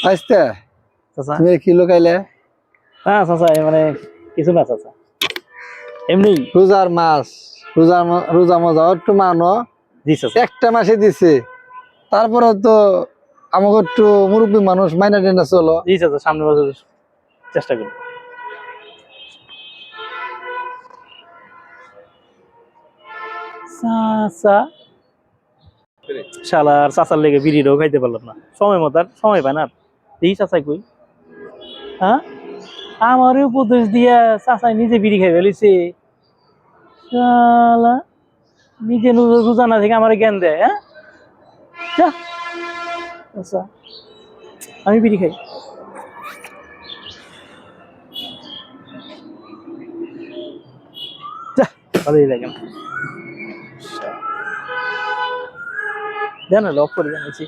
আস্তে চাচা তুমি কি লুকাইলে? না চাচা মানে কিছু না চাচা, এমনি। রোজার মাস, রোজা মজা একটু মানো। জি চাচা। একটা মাসে দিছে, তারপরে তো আমাকে একটু মুরব্বী মানুষ মাইনা টেনা চলো। জি চাচা, সামনের বছর চেষ্টা করি। চাচা শালার চাচার লেগে বিড়িটাও খাইতে পারলাম না সময় মতো, আর সময় পায় না। এই চাচাই কই, হ্যাঁ আমার উপদেশ দিয়া চাচাই নিজে বিড়ি খাই ফেলিছে। শালা নিজে রোজা না থেকে আমার জ্ঞান দেয়। হ্যাঁ যা আচ্ছা, আমি বিড়ি খাই। যা ভালোই লাগে না, জানো লক করে জানিয়েছি।